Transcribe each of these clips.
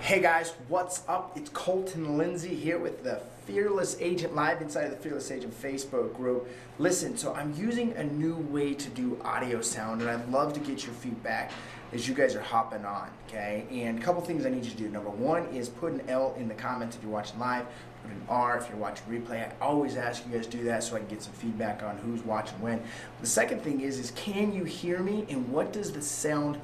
Hey guys, what's up? It's Colton and Lindsay here with the Fearless Agent live inside of the Fearless Agent Facebook group. Listen, so I'm using a new way to do audio sound, and I'd love to get your feedback as you guys are hopping on, okay? And a couple things I need you to do. Number one is put an L in the comments if you're watching live, put an R if you're watching replay. I always ask you guys to do that so I can get some feedback on who's watching when. The second thing is can you hear me, and what does the sound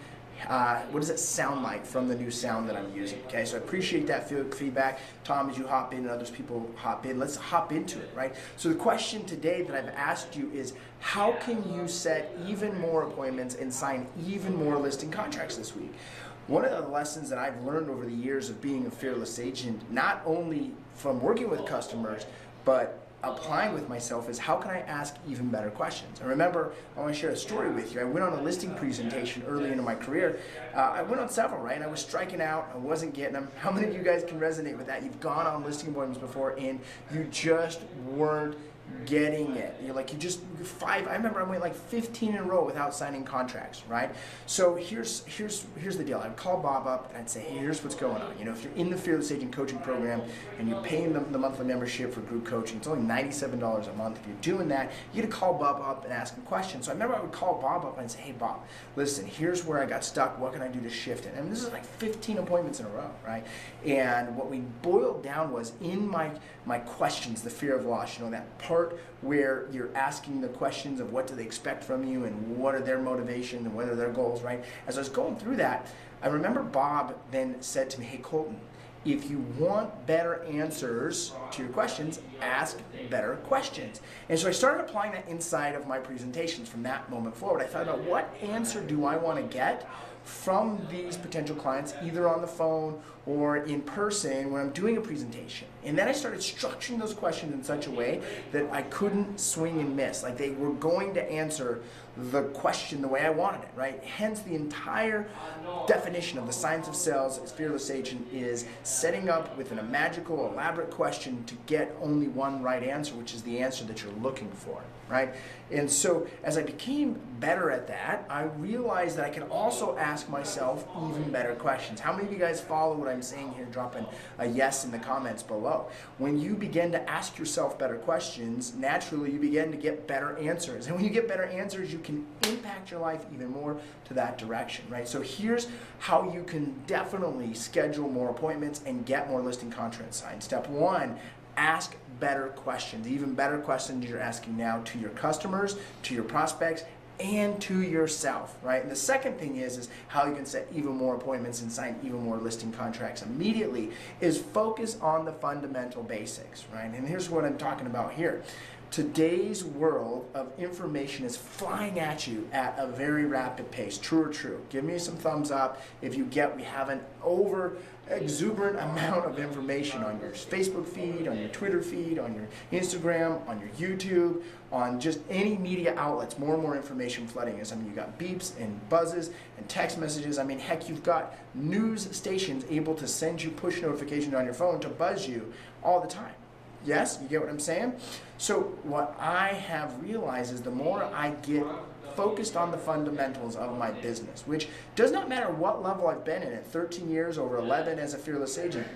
what does it sound like from the new sound that I'm using? Okay, so I appreciate that feedback. Tom, as you hop in and others people hop in, let's hop into it, right? So the question today that I've asked you is, how can you set even more appointments and sign even more listing contracts this week? One of the lessons that I've learned over the years of being a fearless agent, not only from working with customers, but applying with myself, is how can I ask even better questions? And remember, I want to share a story with you. I went on a listing presentation early into my career. I went on several, right? And I was striking out. I wasn't getting them. How many of you guys can resonate with that? You've gone on listing appointments before and you just weren't getting it. You're like, I remember I went like 15 in a row without signing contracts, right? So here's the deal. I'd call Bob up and I'd say, hey, here's what's going on. You know, if you're in the Fearless Agent coaching program and you're paying the monthly membership for group coaching, it's only $97 a month. If you're doing that, you get to call Bob up and ask him questions. So I remember I would call Bob up and I'd say, hey Bob, listen, here's where I got stuck. What can I do to shift it? And this is like 15 appointments in a row, right? And what we boiled down was in my questions, the fear of loss, you know, that part where you're asking the questions of what do they expect from you and what are their motivations and what are their goals, right? As I was going through that, I remember Bob then said to me, hey Colton, if you want better answers to your questions, ask better questions. And so I started applying that inside of my presentations from that moment forward. I thought about what answer do I want to get from these potential clients, either on the phone or in person when I'm doing a presentation. And then I started structuring those questions in such a way that I couldn't swing and miss. Like they were going to answer the question the way I wanted it, right? Hence the entire definition of the science of sales as Fearless Agent is setting up with a magical, elaborate question to get only one right answer, which is the answer that you're looking for, right? And so as I became better at that, I realized that I can also ask myself even better questions. How many of you guys follow what I'm saying here? Dropping a yes in the comments below. When you begin to ask yourself better questions, naturally you begin to get better answers. And when you get better answers, you can impact your life even more to that direction, right? So here's how you can definitely schedule more appointments and get more listing contracts signed. Step one, ask better questions, even better questions you're asking now to your customers, to your prospects, and to yourself, right? And the second thing is how you can set even more appointments and sign even more listing contracts immediately is focus on the fundamental basics, right? And here's what I'm talking about here. Today's world of information is flying at you at a very rapid pace. True or true? Give me some thumbs up if you get we have an exuberant amount of information on your Facebook feed, on your Twitter feed, on your Instagram, on your YouTube, on just any media outlets. More and more information flooding us. I mean, you got beeps and buzzes and text messages. I mean, heck, you've got news stations able to send you push notifications on your phone to buzz you all the time. Yes, you get what I'm saying? So what I have realized is the more I get focused on the fundamentals of my business, which does not matter what level I've been in, at 13 years, over 11 as a fearless agent,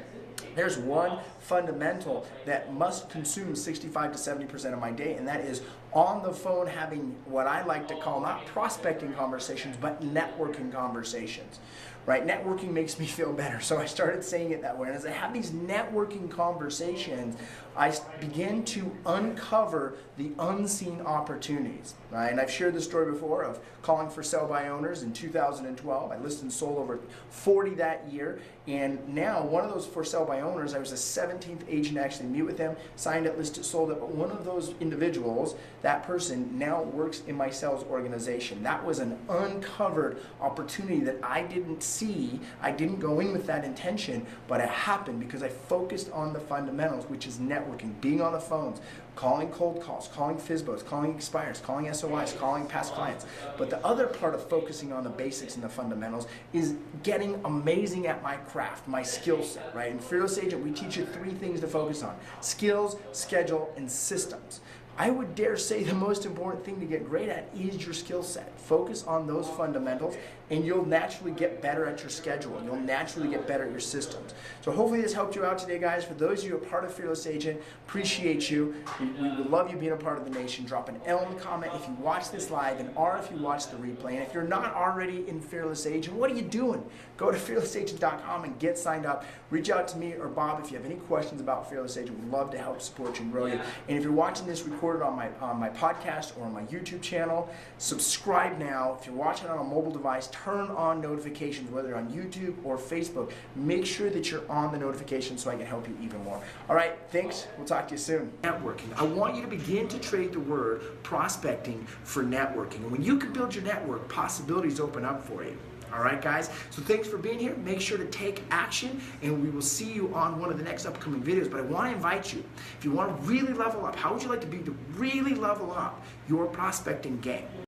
there's one fundamental that must consume 65 to 70% of my day, and that is on the phone having what I like to call not prospecting conversations, but networking conversations, right? Networking makes me feel better, so I started saying it that way. And as I have these networking conversations, I begin to uncover the unseen opportunities, right? And I've shared this story before of calling for sell-by owners in 2012. I listed and sold over 40 that year, and now one of those for sell-by owners, I was the 17th agent to actually meet with them, signed it, listed, sold it, but one of those individuals, that person now works in my sales organization. That was an uncovered opportunity that I didn't see. I didn't go in with that intention, but it happened because I focused on the fundamentals, which is networking, being on the phones, calling cold calls, calling FISBOs, calling expires, calling SOIs, calling past clients. But the other part of focusing on the basics and the fundamentals is getting amazing at my craft, my skill set, right? In Fearless Agent, we teach you 3 things to focus on: skills, schedule, and systems. I would dare say the most important thing to get great at is your skill set. Focus on those fundamentals and you'll naturally get better at your schedule. You'll naturally get better at your systems. So hopefully this helped you out today, guys. For those of you who are part of Fearless Agent, appreciate you. We would love you being a part of the nation. Drop an L in the comment if you watch this live and R if you watch the replay. And if you're not already in Fearless Agent, what are you doing? Go to fearlessagent.com and get signed up. Reach out to me or Bob if you have any questions about Fearless Agent. We'd love to help support you and grow you. And if you're watching this recorded on my podcast or on my YouTube channel, subscribe now. If you're watching on a mobile device, turn on notifications, whether on YouTube or Facebook. Make sure that you're on the notifications so I can help you even more. All right, thanks. We'll talk to you soon. Networking. I want you to begin to trade the word prospecting for networking. And when you can build your network, possibilities open up for you. All right, guys? So thanks for being here. Make sure to take action, and we will see you on one of the next upcoming videos. But I want to invite you, if you want to really level up, how would you like to be to really level up your prospecting game?